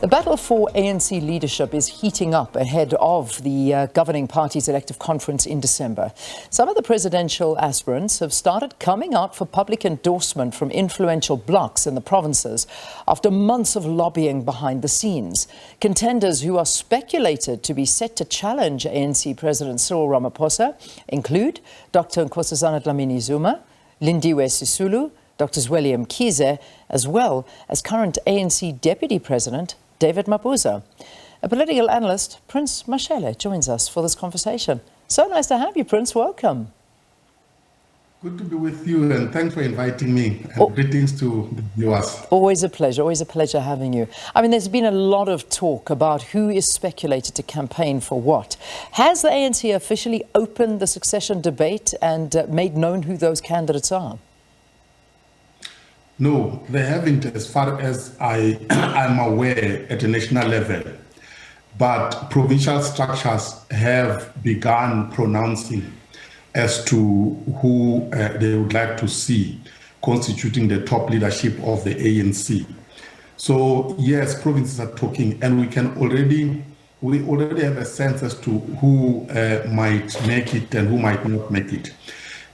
The battle for ANC leadership is heating up ahead of the governing party's elective conference in December. Some of the presidential aspirants have started coming out for public endorsement from influential blocs in the provinces after months of lobbying behind the scenes. Contenders who are speculated to be set to challenge ANC President Cyril Ramaphosa include Dr. Nkosazana Dlamini-Zuma, Lindiwe Sisulu, Dr. Zweli Mkhize, as well as current ANC Deputy President David Mabuza. A political analyst, Prince Mashele, joins us for this conversation. So nice to have you, Prince. Welcome. Good to be with you, and thanks for inviting me. And greetings to the viewers. Always a pleasure having you. I mean, there's been a lot of talk about who is speculated to campaign for what. Has the ANC officially opened the succession debate and made known who those candidates are? No, they haven't, as far as I'm aware, at a national level. But provincial structures have begun pronouncing as to who they would like to see constituting the top leadership of the ANC. So yes, provinces are talking, and we already have a sense as to who might make it and who might not make it.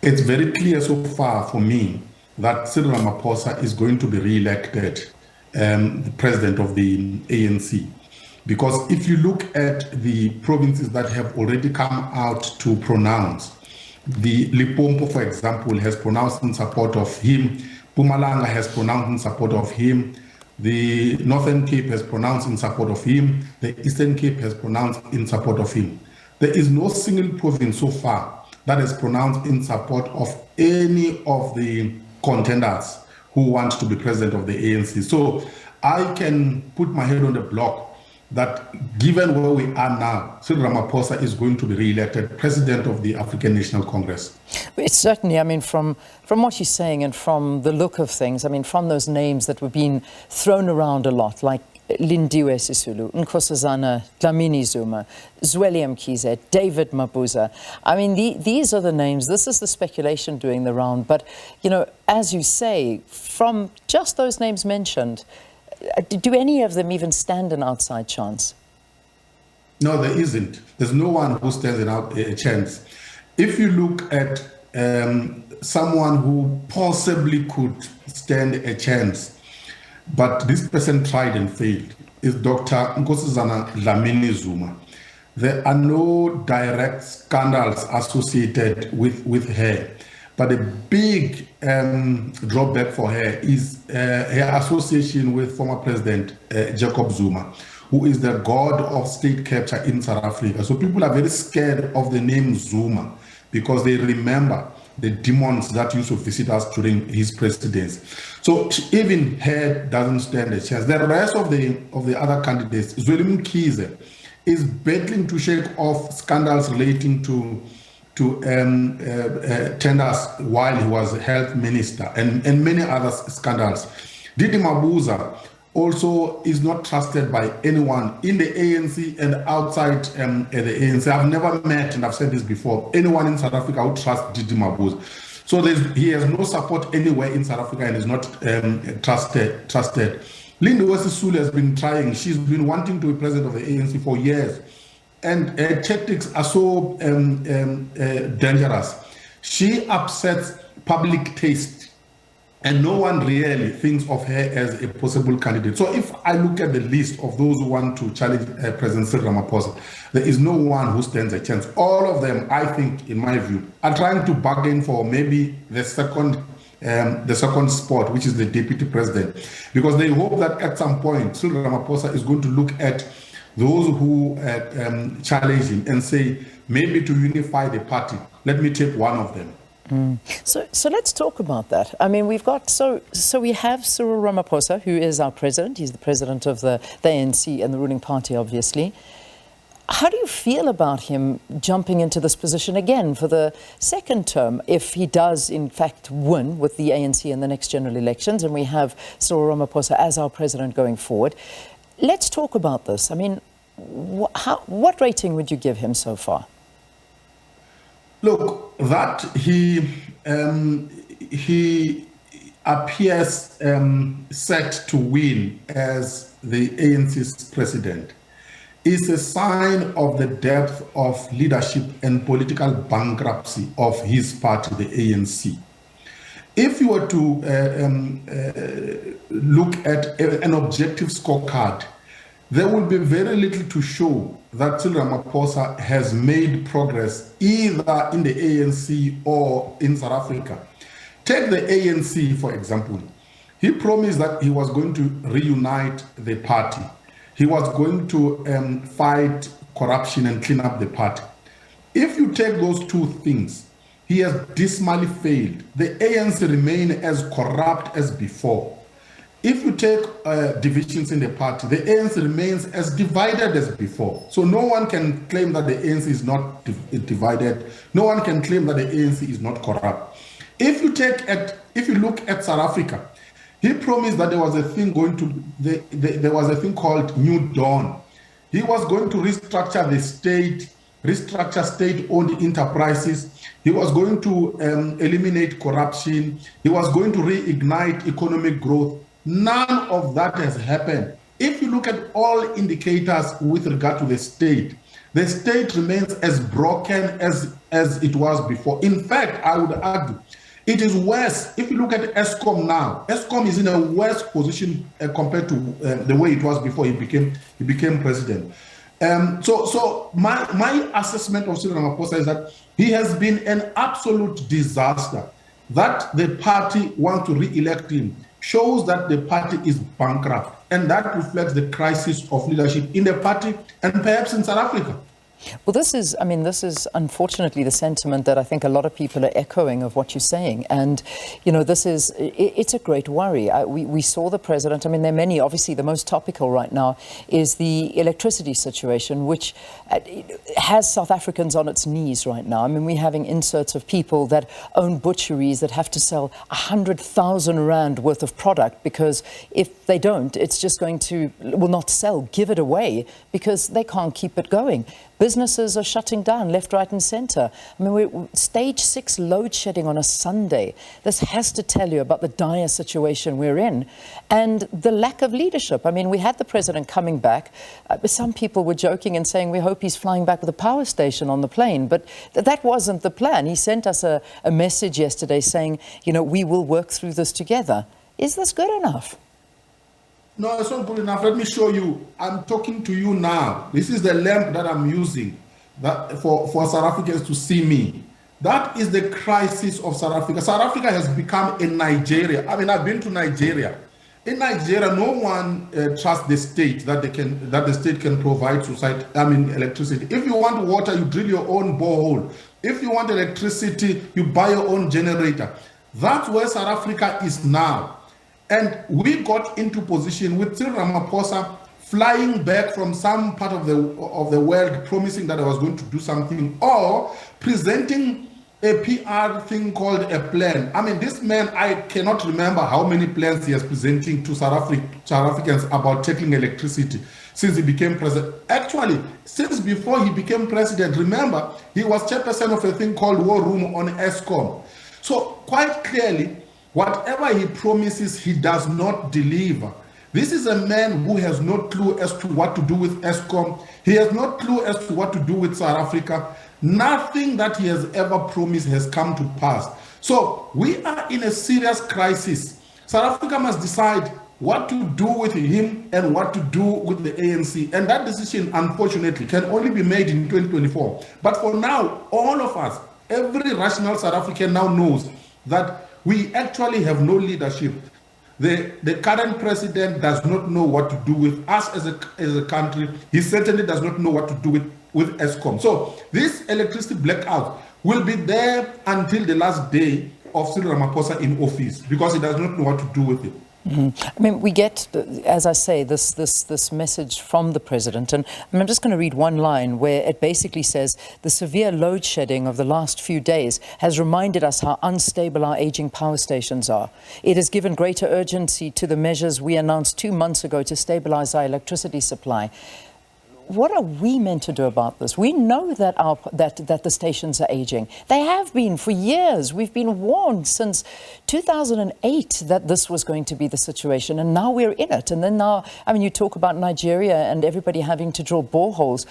It's very clear so far for me that Cyril Ramaphosa is going to be re-elected the president of the ANC. Because if you look at the provinces that have already come out to pronounce, the Limpopo, for example, has pronounced in support of him. Mpumalanga has pronounced in support of him. The Northern Cape has pronounced in support of him. The Eastern Cape has pronounced in support of him. There is no single province so far that has pronounced in support of any of the contenders who want to be president of the ANC. So I can put my head on the block that given where we are now, Cyril Ramaphosa is going to be re-elected president of the African National Congress. It's certainly, I mean, from what you're saying and from the look of things, I mean, from those names that were being thrown around a lot, like Lindiwe Sisulu, Nkosazana Dlamini-Zuma, Zweli Mkhize, David Mabuza. I mean, these are the names. This is the speculation doing the round. But, you know, as you say, from just those names mentioned, do any of them even stand an outside chance? No, there isn't. There's no one who stands a chance. If you look at someone who possibly could stand a chance, but this person tried and failed, is Dr. Nkosazana Dlamini-Zuma. There are no direct scandals associated with her, but a big drawback for her is her association with former President Jacob Zuma, who is the god of state capture in South Africa. So people are very scared of the name Zuma because they remember the demons that used to visit us during his presidency. So even her doesn't stand a chance. The rest of the other candidates, Zweli Mkhize is battling to shake off scandals relating to tenders while he was health minister and many other scandals. David Mabuza also is not trusted by anyone in the ANC and outside the ANC. I've never met, and I've said this before, anyone in South Africa who trusts David Mabuza. So he has no support anywhere in South Africa and is not trusted. Lindiwe Sisulu has been trying. She's been wanting to be president of the ANC for years. And her tactics are so dangerous. She upsets public taste. And no one really thinks of her as a possible candidate. So if I look at the list of those who want to challenge President Cyril Ramaphosa, there is no one who stands a chance. All of them, I think, in my view, are trying to bargain for maybe the second spot, which is the deputy president, because they hope that at some point Cyril Ramaphosa is going to look at those who challenge him and say, maybe to unify the party, let me take one of them. So let's talk about that. I mean, we've got, so we have Cyril Ramaphosa, who is our president. He's the president of the ANC and the ruling party, obviously. How do you feel about him jumping into this position again for the second term, if he does, in fact, win with the ANC in the next general elections, and we have Cyril Ramaphosa as our president going forward? Let's talk about this. I mean, what rating would you give him so far? Look, that appears set to win as the ANC's president is a sign of the depth of leadership and political bankruptcy of his party, the ANC. If you were to look at an objective scorecard, there will be very little to show that Cyril Ramaphosa has made progress either in the ANC or in South Africa. Take the ANC, for example. He promised that he was going to reunite the party. He was going to fight corruption and clean up the party. If you take those two things, he has dismally failed. The ANC remain as corrupt as before. If you take divisions in the party, the ANC remains as divided as before. So no one can claim that the ANC is not divided. No one can claim that the ANC is not corrupt. If you look at South Africa, he promised that there was a thing there was a thing called New Dawn. He was going to restructure the state, restructure state-owned enterprises. He was going to eliminate corruption. He was going to reignite economic growth. None of that has happened. If you look at all indicators with regard to the state remains as broken as it was before. In fact, I would argue it is worse. If you look at Eskom now, Eskom is in a worse position compared to the way it was before he became president. So my assessment of Cyril Ramaphosa is that he has been an absolute disaster. That the party wants to re-elect him shows that the party is bankrupt, and that reflects the crisis of leadership in the party and perhaps in South Africa. Well, this is unfortunately the sentiment that I think a lot of people are echoing of what you're saying. And, you know, it's a great worry. We saw the president. I mean, there are many. Obviously, the most topical right now is the electricity situation, which has South Africans on its knees right now. I mean, we're having inserts of people that own butcheries that have to sell 100,000 Rand worth of product because if they don't, it's just will not sell, give it away because they can't keep it going. Businesses are shutting down left, right and centre. I mean, we're stage 6 load shedding on a Sunday. This has to tell you about the dire situation we're in and the lack of leadership. I mean, we had the president coming back. Some people were joking and saying, we hope he's flying back with a power station on the plane. But that wasn't the plan. He sent us a message yesterday saying, you know, we will work through this together. Is this good enough? No, it's not good enough. Let me show you. I'm talking to you now. This is the lamp that I'm using for South Africans to see me. That is the crisis of South Africa. South Africa has become a Nigeria. I mean, I've been to Nigeria. In Nigeria, no one trusts the state that the state can provide society. I mean, electricity. If you want water, you drill your own borehole. If you want electricity, you buy your own generator. That's where South Africa is now. And we got into position with Cyril Ramaphosa flying back from some part of the world, promising that I was going to do something, or presenting a PR thing called a plan. I mean, this man, I cannot remember how many plans he is presenting to South Africans about tackling electricity since he became president. Actually, since before he became president, remember, he was chairperson of a thing called War Room on Eskom. So quite clearly, whatever he promises, he does not deliver. This is a man who has no clue as to what to do with Eskom. He has no clue as to what to do with South Africa. Nothing that he has ever promised has come to pass. So we are in a serious crisis. South Africa must decide what to do with him and what to do with the ANC. And that decision, unfortunately, can only be made in 2024. But for now, all of us, every rational South African now knows that we actually have no leadership. The current president does not know what to do with us as a country. He certainly does not know what to do with Eskom. So this electricity blackout will be there until the last day of Cyril Ramaphosa in office because he does not know what to do with it. I mean, we get, as I say, this message from the president, and I'm just going to read one line where it basically says, the severe load shedding of the last few days has reminded us how unstable our aging power stations are. It has given greater urgency to the measures we announced 2 months ago to stabilize our electricity supply. what are we meant to do about this? We know that that the stations are aging. They have been for years. We've been warned since 2008 that this was going to be the situation, and now we're in it. And then now, I mean, you talk about Nigeria and everybody having to drill boreholes.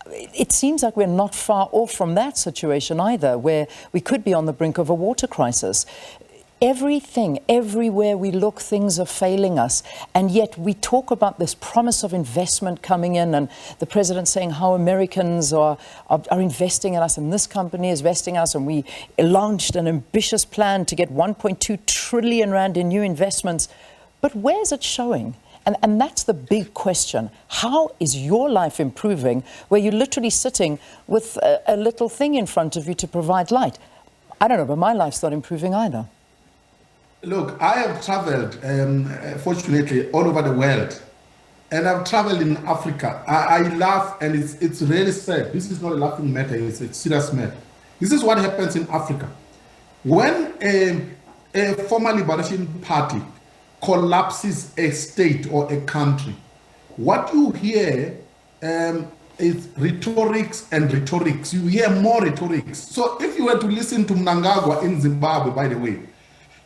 It seems like we're not far off from that situation either, where we could be on the brink of a water crisis. Everything, everywhere we look, things are failing us. And yet we talk about this promise of investment coming in, and the president saying how Americans are investing in us, and this company is investing in us, and we launched an ambitious plan to get 1.2 trillion rand in new investments. But where's it showing? And that's the big question. How is your life improving where you're literally sitting with a little thing in front of you to provide light? I don't know, but my life's not improving either. Look, I have traveled, fortunately, all over the world, and I've traveled in Africa. I laugh, and it's really sad. This is not a laughing matter, it's a serious matter. This is what happens in Africa. When a former liberation party collapses a state or a country, what you hear is rhetorics and rhetorics. You hear more rhetorics. So if you were to listen to Mnangagwa in Zimbabwe, by the way,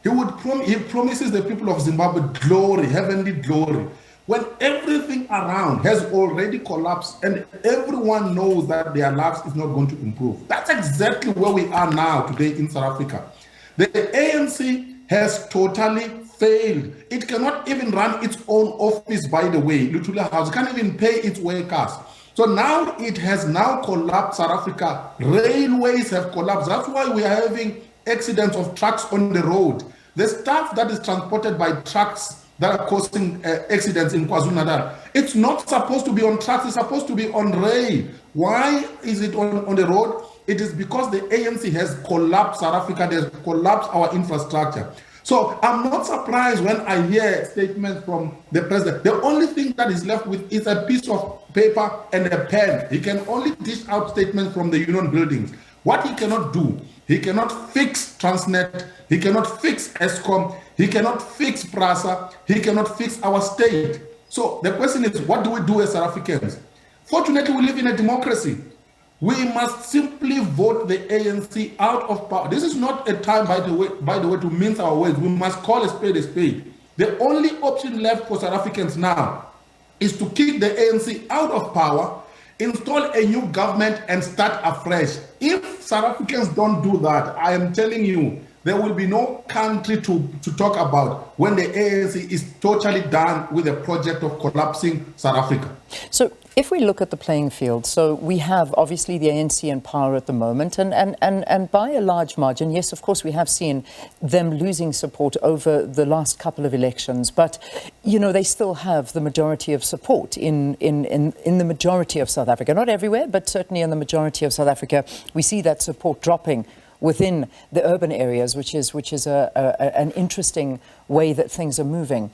he promises the people of Zimbabwe glory, heavenly glory, when everything around has already collapsed and everyone knows that their lives is not going to improve. That's exactly where we are now today in South Africa. The ANC has totally failed. It cannot even run its own office, by the way. Lutula House can't even pay its workers. So now it has now collapsed South Africa. Railways have collapsed. That's why we are having accidents of trucks on the road. The stuff that is transported by trucks that are causing accidents in KwaZulu-Natal, it's not supposed to be on trucks, it's supposed to be on rail. Why is it on the road? It is because the ANC has collapsed South Africa, they have collapsed our infrastructure. So I'm not surprised when I hear statements from the president. The only thing that is left with is a piece of paper and a pen. He can only dish out statements from the union buildings. What he cannot do, he cannot fix Transnet, he cannot fix Eskom, he cannot fix PRASA, he cannot fix our state. So the question is, what do we do as South Africans? Fortunately, we live in a democracy. We must simply vote the ANC out of power. This is not a time, by the way, to mince our words. We must call a spade a spade. The only option left for South Africans now is to kick the ANC out of power, install a new government, and start afresh. If South Africans don't do that, I am telling you, there will be no country to talk about when the ANC is totally done with the project of collapsing South Africa. So if we look at the playing field, so we have obviously the ANC in power at the moment, and by a large margin, yes, of course, we have seen them losing support over the last couple of elections, but, you know, they still have the majority of support in the majority of South Africa. Not everywhere, but certainly in the majority of South Africa, we see that support dropping within the urban areas, which is an interesting way that things are moving.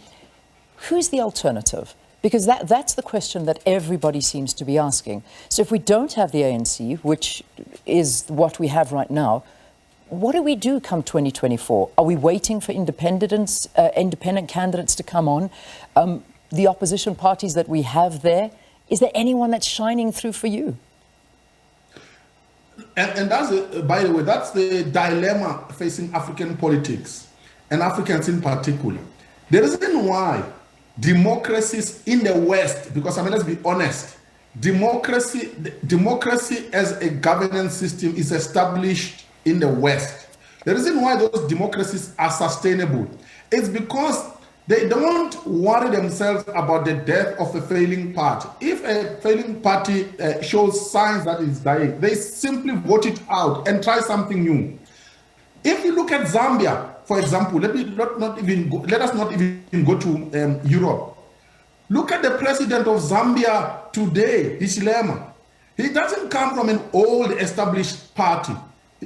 Who's the alternative? Because that's the question that everybody seems to be asking. So if we don't have the ANC, which is what we have right now, what do we do come 2024? Are we waiting for independent candidates to come on? The opposition parties that we have there, is there anyone that's shining through for you? And that's, by the way, that's the dilemma facing African politics and Africans in particular. The reason why democracies in the West, because I mean, let's be honest, democracy as a governance system is established in the West. The reason why those democracies are sustainable is because they don't worry themselves about the death of a failing party. If a failing party shows signs that it's dying, they simply vote it out and try something new. If you look at Zambia, for example, let us not even go to Europe. Look at the president of Zambia today, Hichilema. He doesn't come from an old established party.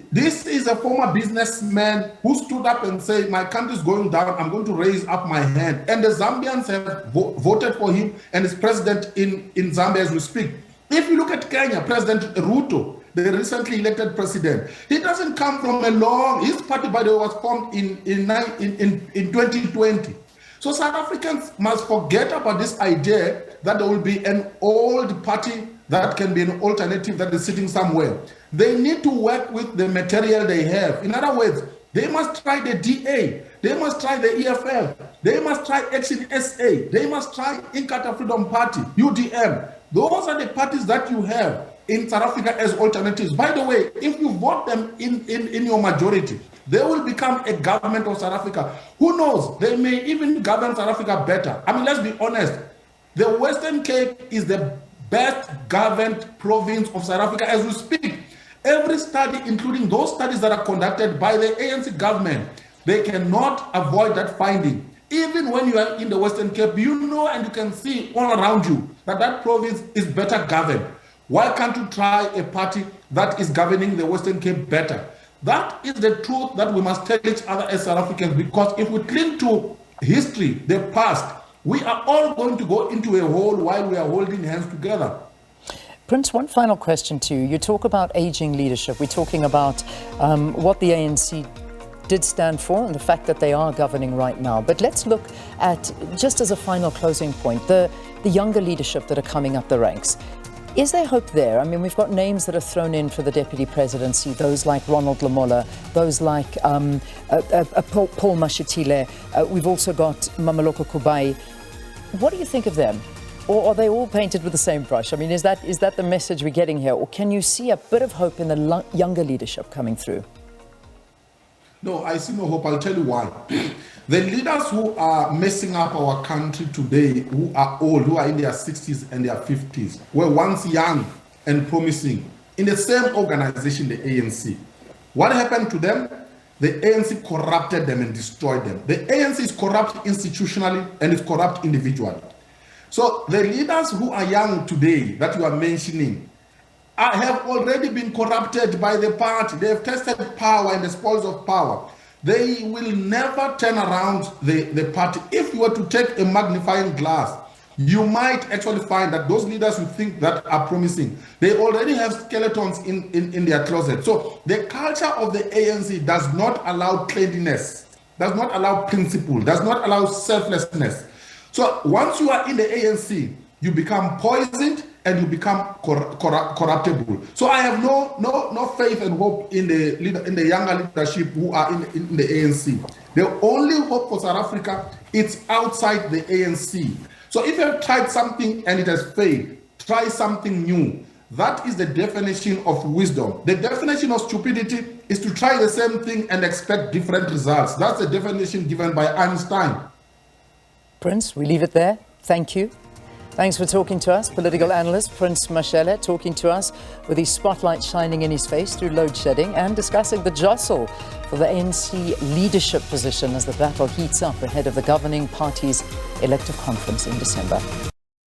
This is a former businessman who stood up and said, my country is going down, I'm going to raise up my hand. And the Zambians have voted for him and is president in Zambia as we speak. If you look at Kenya, President Ruto, the recently elected president, he doesn't come from a long, his party, by the way, was formed in 2020. So South Africans must forget about this idea that there will be an old party that can be an alternative that is sitting somewhere. They need to work with the material they have. In other words, they must try the DA, they must try the EFF, they must try Action SA, they must try Inkatha Freedom Party, UDM. Those are the parties that you have in South Africa as alternatives. By the way, if you vote them in your majority, they will become a government of South Africa. Who knows? They may even govern South Africa better. I mean, let's be honest. The Western Cape is the best governed province of South Africa as we speak. Every study, including those studies that are conducted by the ANC government, they cannot avoid that finding. Even when you are in the Western Cape, you know and you can see all around you that that province is better governed. Why can't you try a party that is governing the Western Cape better? That is the truth that we must tell each other as South Africans, because if we cling to history, the past, we are all going to go into a hole while we are holding hands together. Prince, one final question to you. You talk about aging leadership. We're talking about what the ANC did stand for and the fact that they are governing right now. But let's look at, just as a final closing point, the younger leadership that are coming up the ranks. Is there hope there? I mean, we've got names that are thrown in for the deputy presidency, those like Ronald Lamola, those like Paul Mashatile. We've also got Mameloko Kubai. What do you think of them? Or are they all painted with the same brush? I mean, is that the message we're getting here? Or can you see a bit of hope in the younger leadership coming through? No, I see no hope. I'll tell you why. The leaders who are messing up our country today, who are old, who are in their 60s and their 50s, were once young and promising in the same organization, the ANC. What happened to them? The ANC corrupted them and destroyed them. The ANC is corrupt institutionally and it's corrupt individually. So the leaders who are young today that you are mentioning have already been corrupted by the party. They have tested power and the spoils of power. They will never turn around the party. If you were to take a magnifying glass, you might actually find that those leaders who think that are promising, they already have skeletons in their closet. So the culture of the ANC does not allow cleanliness, does not allow principle, does not allow selflessness. So once you are in the ANC, you become poisoned and you become corruptible. So I have no faith and hope in the younger leadership who are in the ANC. The only hope for South Africa, it's outside the ANC. So if you have tried something and it has failed, try something new. That is the definition of wisdom. The definition of stupidity is to try the same thing and expect different results. That's the definition given by Einstein. Prince, we leave it there. Thank you. Thanks for talking to us. Political analyst Prince Mashele talking to us with his spotlight shining in his face through load shedding and discussing the jostle for the ANC leadership position as the battle heats up ahead of the governing party's elective conference in December.